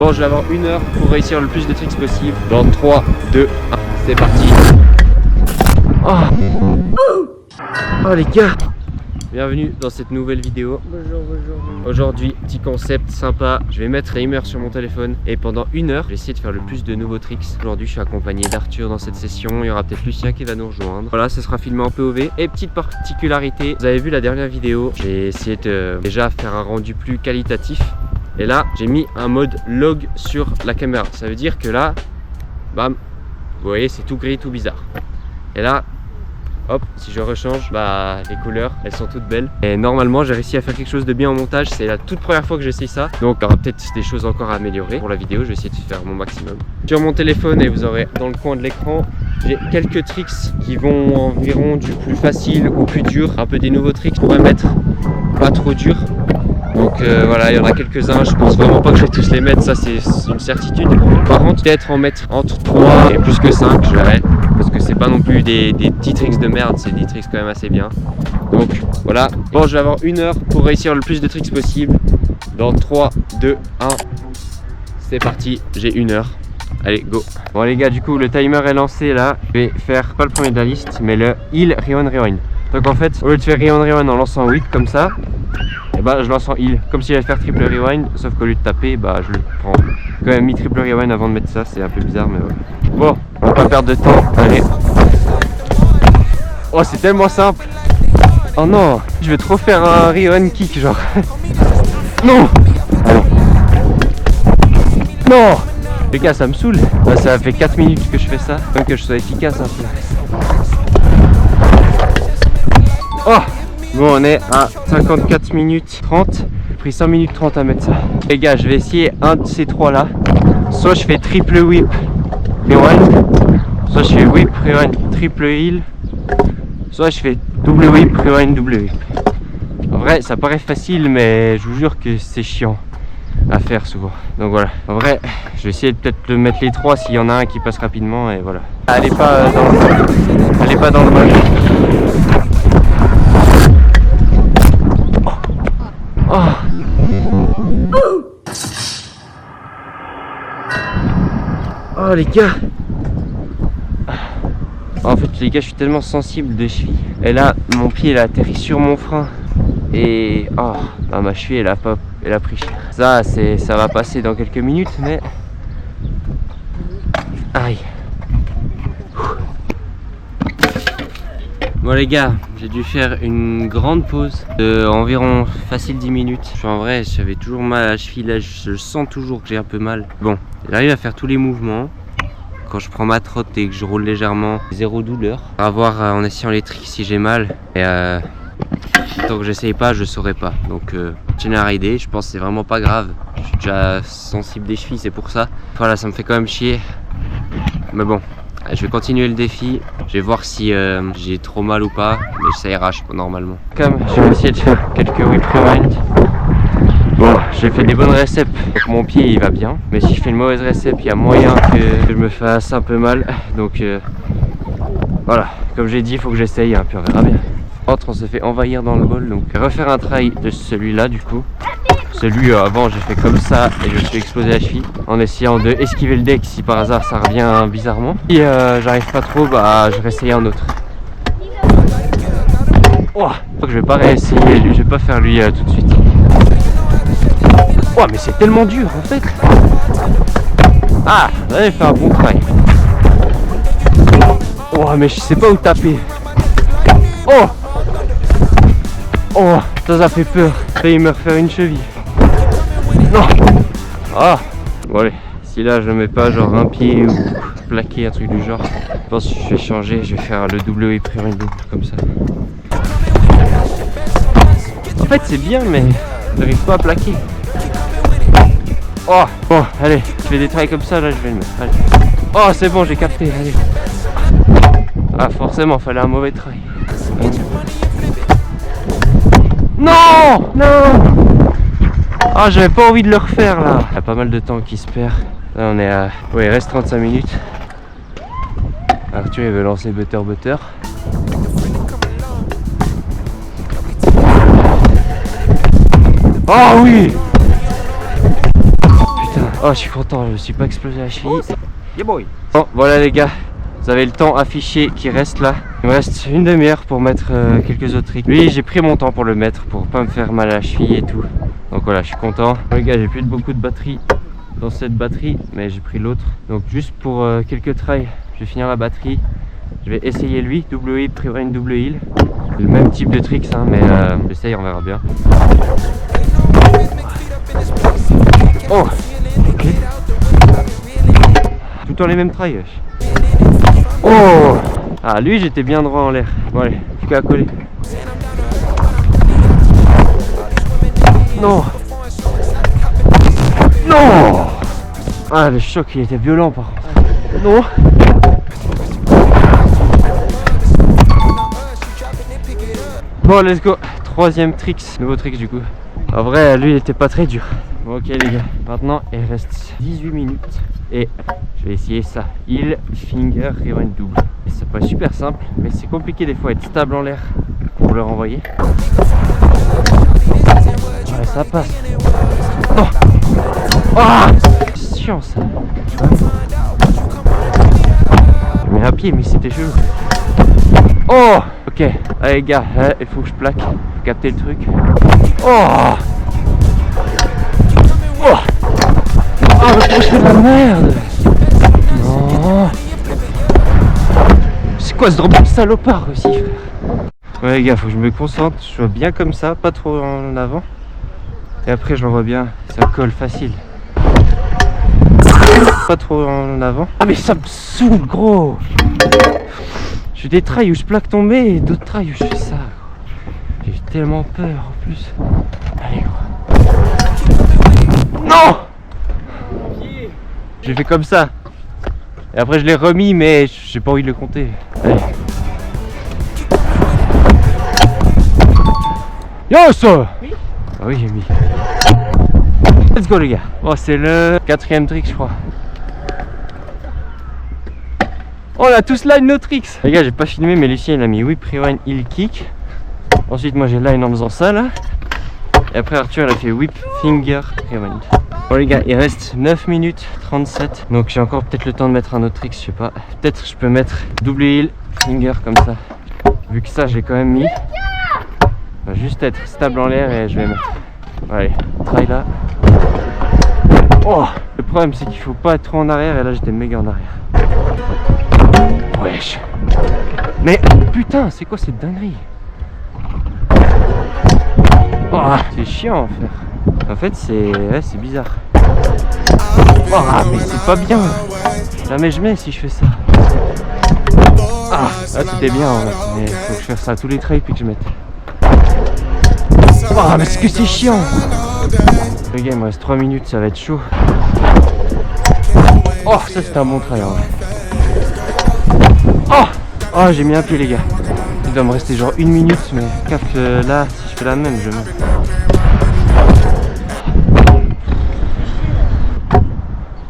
Bon, je vais avoir 1 heure pour réussir le plus de tricks possible. Dans 3, 2, 1, c'est parti. Oh les gars, bienvenue dans cette nouvelle vidéo. Bonjour. Aujourd'hui, petit concept sympa. Je vais mettre timer sur mon téléphone et pendant 1 heure, je vais essayer de faire le plus de nouveaux tricks. Aujourd'hui, je suis accompagné d'Arthur dans cette session. Il y aura peut-être Lucien qui va nous rejoindre. Voilà, ce sera filmé en POV. Et petite particularité, vous avez vu la dernière vidéo, j'ai essayé de déjà faire un rendu plus qualitatif. Et là, j'ai mis un mode log sur la caméra. Ça veut dire que là, bam, vous voyez, c'est tout gris, tout bizarre. Et là, hop, si je rechange, bah les couleurs, elles sont toutes belles. Et normalement, j'ai réussi à faire quelque chose de bien en montage. C'est la toute première fois que j'essaye ça. Donc, il y aura peut-être des choses encore à améliorer. Pour la vidéo, je vais essayer de faire mon maximum. Sur mon téléphone, et vous aurez dans le coin de l'écran, j'ai quelques tricks qui vont environ du plus facile au plus dur. Un peu des nouveaux tricks pour mettre pas trop dur. Donc voilà, il y en a quelques-uns, je pense vraiment pas que je vais tous les mettre, ça c'est une certitude. Par contre, peut-être en mettre entre 3 et plus que 5, je verrai. Parce que c'est pas non plus des petits tricks de merde, c'est des tricks quand même assez bien. Donc voilà, bon, je vais avoir 1 heure pour réussir le plus de tricks possible. Dans 3, 2, 1, c'est parti, j'ai 1 heure. Allez, go. Bon les gars, du coup le timer est lancé là. Je vais faire pas le premier de la liste, mais le heal, rewind. Donc en fait, au lieu de faire rewind en lançant 8 comme ça, et bah je lance en heal, comme si j'allais faire triple rewind, sauf qu'au lieu de taper, bah je le prends. J'ai quand même mis triple rewind avant de mettre ça, c'est un peu bizarre, mais voilà. Bon, on va pas perdre de temps, allez. Oh, c'est tellement simple. Oh non, je vais trop faire un rewind kick, genre. Non. Allez. Non. Les gars, ça me saoule. Bah, ça fait 4 minutes que je fais ça, même que je sois efficace un peu. Oh. Bon, on est à 54 minutes 30. J'ai pris 5 minutes 30 à mettre ça. Les gars, je vais essayer un de ces trois là. Soit je fais triple whip rewind, soit je fais whip rewind triple heal, soit je fais double whip rewind double whip. En vrai, ça paraît facile, mais je vous jure que c'est chiant à faire souvent. Donc voilà. En vrai, je vais essayer de peut-être de mettre les trois s'il y en a un qui passe rapidement et voilà. Elle est pas dans le mode. Oh les gars. En fait les gars, je suis tellement sensible de cheville. Et là mon pied il a atterri sur mon frein. Et oh bah, ma cheville elle a pris cher. Ça va passer dans quelques minutes, mais aïe. Bon les gars, j'ai dû faire une grande pause de environ facile 10 minutes. En vrai, j'avais toujours mal à la cheville, là je sens toujours que j'ai un peu mal. Bon, j'arrive à faire tous les mouvements. Quand je prends ma trotte et que je roule légèrement, zéro douleur. On va voir en essayant les tricks si j'ai mal. Et tant que j'essaye pas, je saurais pas. Donc continuez à rider, je pense que c'est vraiment pas grave. Je suis déjà sensible des chevilles, c'est pour ça. Voilà, ça me fait quand même chier. Mais bon. Je vais continuer le défi, je vais voir si j'ai trop mal ou pas, mais ça ira normalement. Comme je vais essayer de faire quelques whip rewind. Bon, j'ai fait des bonnes réceps, donc mon pied il va bien. Mais si je fais une mauvaise récep, il y a moyen que je me fasse un peu mal. Donc voilà, comme j'ai dit, il faut que j'essaye, hein, puis on verra bien. On s'est fait envahir dans le bol, donc refaire un try de celui-là du coup. Celui avant j'ai fait comme ça et je me suis explosé la cheville en essayant de esquiver le deck si par hasard ça revient bizarrement. Si j'arrive pas trop, bah je vais essayer un autre. Oh, je vais pas réessayer, je vais pas faire lui tout de suite. Oh mais c'est tellement dur en fait. Ah, là j'ai fait un bon try. Oh mais je sais pas où taper. Oh. Oh, ça fait peur. Failli me refaire une cheville. Non. Ah. Bon allez, si là je mets pas genre un pied ou plaqué, un truc du genre, je pense que je vais changer, je vais faire le double whip rewind double comme ça. En fait c'est bien mais j'arrive pas à plaquer. Oh. Bon allez, je fais des trails comme ça, là je vais le mettre. Allez. Oh c'est bon, j'ai capté, allez. Ah forcément, fallait un mauvais trail. Non. Non. Ah, j'avais pas envie de le refaire là. Il y a pas mal de temps qui se perd. Là on est à... Ouais, il reste 35 minutes. Arthur il veut lancer butter. Oh oui. Putain. Oh, je suis content, je me suis pas explosé la cheville. Yeah boy. Bon, voilà les gars, vous avez le temps affiché qui reste là. Il me reste une demi-heure pour mettre quelques autres tricks. Lui, j'ai pris mon temps pour le mettre, pour pas me faire mal à la cheville et tout. Donc voilà, je suis content. Bon, les gars, j'ai plus beaucoup de batterie dans cette batterie, mais j'ai pris l'autre. Donc juste pour quelques tries, je vais finir la batterie. Je vais essayer lui, double heal, pre-run, double heal. Le même type de tricks, hein, mais j'essaye, on verra bien. Oh, ok. Tout le temps les mêmes tries. Oh, ah lui j'étais bien droit en l'air. Bon allez, plus qu'à coller. Non. Non. Ah le choc il était violent par contre. Non. Bon let's go. Troisième tricks, nouveau tricks du coup. En vrai lui il était pas très dur. Bon, ok les gars, maintenant il reste 18 minutes et je vais essayer ça. Heel, finger, rewind double. Et ça paraît super simple, mais c'est compliqué des fois être stable en l'air pour le renvoyer. Ouais, ça passe. Non. Ah, c'est chiant ça. Je mets un pied, mais c'était chelou. Oh, ok. Allez les gars, il faut que je plaque. Capter le truc. Oh. Oh, oh le c'est la merde. Non. C'est quoi ce drop salopard aussi frère. Ouais les gars, faut que je me concentre, je sois bien comme ça, pas trop en avant. Et après je l'envoie bien, ça colle facile. Pas trop en avant. Ah mais ça me saoule gros. Je fais des trails où je plaque tomber et d'autres trails où je fais ça. J'ai tellement peur en plus. Allez gros. Non! J'ai fait comme ça. Et après je l'ai remis mais j'ai pas envie de le compter. Allez. Yes! Oui? Ah oui j'ai mis. Let's go les gars. Oh c'est le 4ème trick je crois. Oh, on a tous line nos tricks. Les gars j'ai pas filmé mais Lucien il a mis whip, rewind, heel, kick. Ensuite moi j'ai line en faisant ça là. Et après Arthur il a fait whip, finger, rewind. Bon les gars il reste 9 minutes 37. Donc j'ai encore peut-être le temps de mettre un autre trick, je sais pas. Peut-être je peux mettre double heel, finger comme ça. Vu que ça j'ai quand même mis. Va juste être stable en l'air et je vais mettre. Allez, try là. Oh, le problème c'est qu'il faut pas être trop en arrière et là j'étais méga en arrière. Wesh. Mais putain c'est quoi cette dinguerie? Oh, c'est chiant frère. En fait c'est bizarre. Oh mais c'est pas bien. Jamais je mets si je fais ça. Ah là c'était bien en fait. Mais faut que je fasse ça à tous les trails puis que je mette. Oh mais est-ce que c'est chiant. Les gars il me reste 3 minutes, ça va être chaud. Oh ça c'est un bon trail en vrai. Oh, oh j'ai mis un pied les gars. Il doit me rester genre 1 minute mais capte là si je fais la même je mets.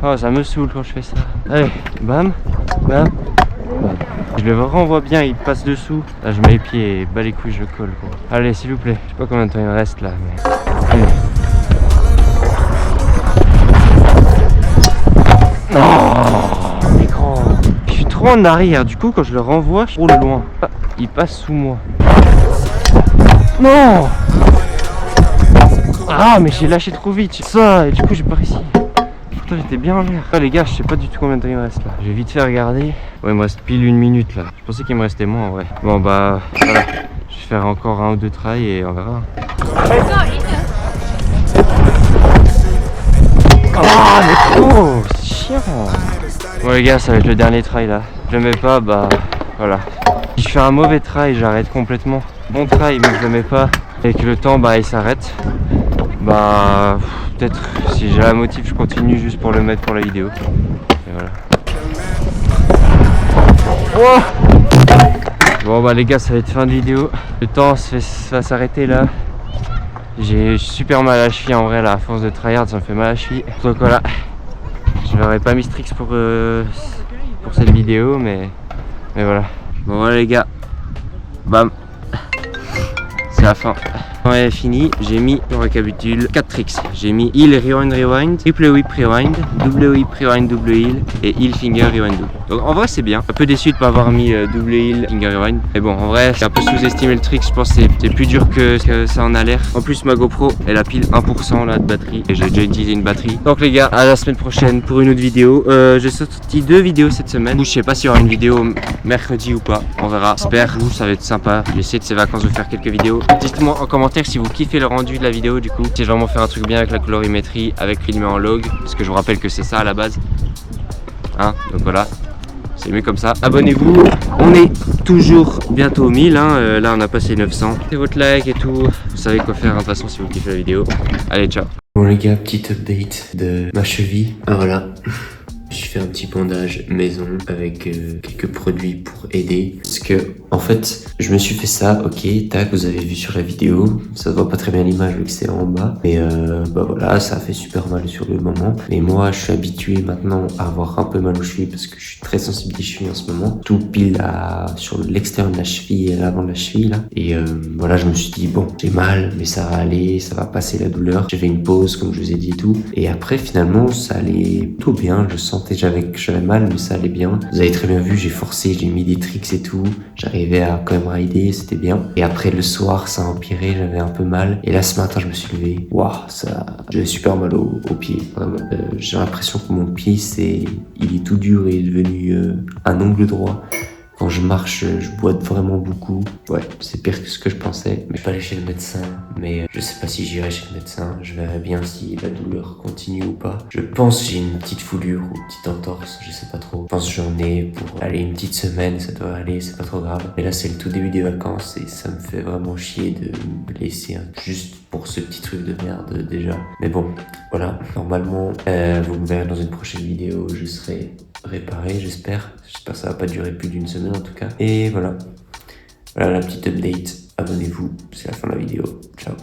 Oh ça me saoule quand je fais ça. Allez, bam, bam, bam. Je le renvoie bien, il passe dessous. Là je mets les pieds et bas les couilles je le colle quoi. Allez s'il vous plaît, je sais pas combien de temps il me reste là mais. Allez. Non mais grand. Je suis trop en arrière, du coup quand je le renvoie, je roule loin. Ah, il passe sous moi. Non. Ah mais j'ai lâché trop vite. Ça et du coup j'ai pas réussi. Putain j'étais bien en l'air. Ah, les gars je sais pas du tout combien de temps il me reste là. Je vais vite fait regarder. Ouais il me reste pile 1 minute là. Je pensais qu'il me restait moins ouais. Bon bah voilà. Je vais faire encore 1 ou 2 tries et on verra. Ah mais trop c'est chiant. Bon les gars ça va être le dernier try là. Je le mets pas bah voilà. Si je fais un mauvais try j'arrête complètement. Bon try mais je le mets pas et que le temps bah il s'arrête. Bah peut-être si j'ai la motive je continue juste pour le mettre pour la vidéo. Et voilà. Oh bon bah les gars ça va être fin de vidéo. Le temps va s'arrêter là. J'ai super mal à la cheville en vrai là, à force de tryhard ça me fait mal à la cheville. Donc voilà, je n'aurais pas mis Strix pour cette vidéo mais voilà. Bon voilà les gars, bam, c'est la fin. Ouais, fini, j'ai mis, on récapitule, 4 tricks. J'ai mis Heel Rewind Rewind, Triple Whip Rewind, Double Whip Rewind Double Heel et Heel Finger Rewind Double. Donc en vrai c'est bien. Un peu déçu de pas avoir mis Double Heel Finger Rewind. Mais bon, en vrai, j'ai un peu sous-estimé le trick. Je pense que c'est plus dur que ça en a l'air. En plus, ma GoPro, elle a pile 1% là de batterie et j'ai déjà utilisé une batterie. Donc les gars, à la semaine prochaine pour une autre vidéo. J'ai sorti 2 vidéos cette semaine. Je sais pas s'il y aura une vidéo mercredi ou pas. On verra. J'espère. Vous, ça va être sympa. J'essaie de ces vacances de faire quelques vidéos. Dites-moi en commentaire si vous kiffez le rendu de la vidéo du coup. Si je vais vraiment faire un truc bien avec la colorimétrie, avec filmer en log. Parce que je vous rappelle que c'est ça à la base. Hein, donc voilà. C'est mieux comme ça. Abonnez-vous. On est toujours bientôt au 1000. Hein. Là, on a passé 900. C'est votre like et tout. Vous savez quoi faire de toute façon si vous kiffez la vidéo. Allez, ciao. Bon les gars, petite update de ma cheville. Ah voilà. J'ai fait un petit bandage maison avec quelques produits pour aider. Parce que, en fait, je me suis fait ça, ok, tac, vous avez vu sur la vidéo. Ça se voit pas très bien l'image vu que c'est en bas. Mais bah voilà, ça a fait super mal sur le moment. Mais moi, je suis habitué maintenant à avoir un peu mal aux chevilles parce que je suis très sensible des chevilles en ce moment. Tout pile sur l'extérieur de la cheville et l'avant de la cheville là. Et voilà, je me suis dit, bon, j'ai mal, mais ça va aller, ça va passer la douleur. J'ai fait une pause, comme je vous ai dit et tout. Et après, finalement, ça allait tout bien. Je sentais que j'avais mal, mais ça allait bien. Vous avez très bien vu, j'ai forcé, j'ai mis des tricks et tout. J'arrivais à quand même rider, c'était bien. Et après, le soir, ça a empiré, j'avais un peu mal. Et là, ce matin, je me suis levé. Waouh, j'avais super mal au pied. Vraiment. J'ai l'impression que mon pied, il est tout dur et est devenu un ongle droit. Quand je marche, je boite vraiment beaucoup. Ouais, c'est pire que ce que je pensais. Mais je vais pas aller chez le médecin. Mais je sais pas si j'irai chez le médecin. Je verrai bien si la douleur continue ou pas. Je pense que j'ai une petite foulure ou une petite entorse. Je sais pas trop. Je pense que j'en ai pour aller une petite semaine. Ça doit aller, c'est pas trop grave. Mais là, c'est le tout début des vacances et ça me fait vraiment chier de me blesser juste pour ce petit truc de merde déjà. Mais bon, voilà. Normalement, vous me verrez dans une prochaine vidéo. Je serai réparé, j'espère. J'espère que ça va pas durer plus d'une semaine en tout cas. Et voilà. Voilà la petite update. Abonnez-vous, c'est la fin de la vidéo. Ciao.